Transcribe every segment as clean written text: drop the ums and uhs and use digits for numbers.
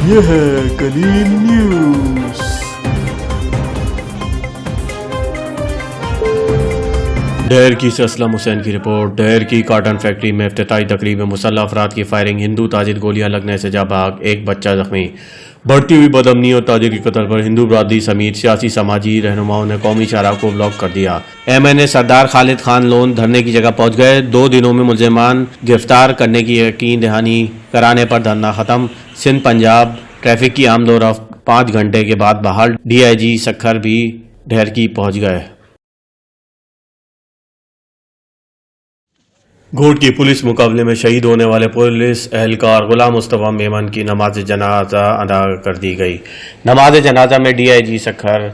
ये है कलील न्यूज़। डहर की से असलम हुसैन की रिपोर्ट। डहर की कॉटन फैक्ट्री में इफ्तिताई तकरीब में मुसल्लह अफराद की फायरिंग, हिंदू ताजिर गोलियां लगने से जा भाग, एक बच्चा जख्मी। बढ़ती हुई बदअमनी और ताजिर की कत्ल पर हिंदू बरादरी समेत सियासी समाजी रहनुमाओं ने कौमी शाहराह को ब्लॉक कर दिया। MNA सरदार खालिद खान लोन धरने की जगह पहुंच गए। 2 दिनों में मुल्जिमान गिरफ्तार करने की यकीन दहानी कराने पर धरना खत्म। सिंध पंजाब ट्रैफिक की आमदोरफ्त 5 घंटे के बाद बहाल। DIG सखर भी डहर की पहुंच गए। घोट की पुलिस मुकाबले में शहीद होने वाले पुलिस एहलकार गुलाम मुस्तफ़ा मेमन की नमाज जनाजा अदा कर दी गई। नमाज जनाजा में DIG सखर,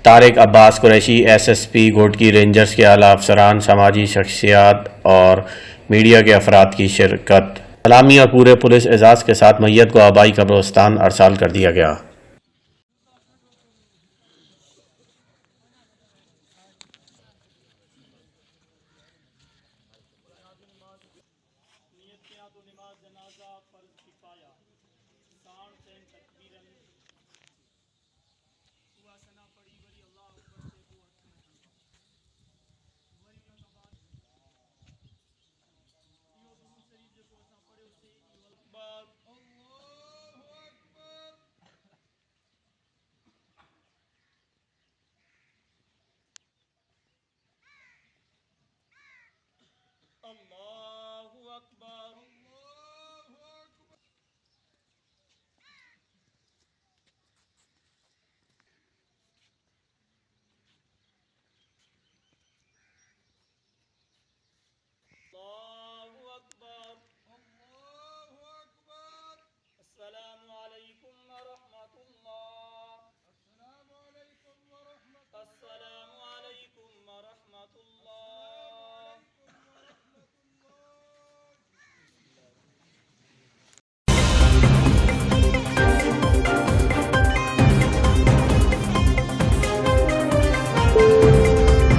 तारिक अब्बास कुरैशी, SSP घोट की, रेंजर्स के आला अफसरान, समाजी शख्सियात और मीडिया के अफराद की शिरकत। सलामी और पूरे पुलिस एजाज़ के साथ मैयत को आबाई कब्रिस्तान अरसाल कर दिया गया।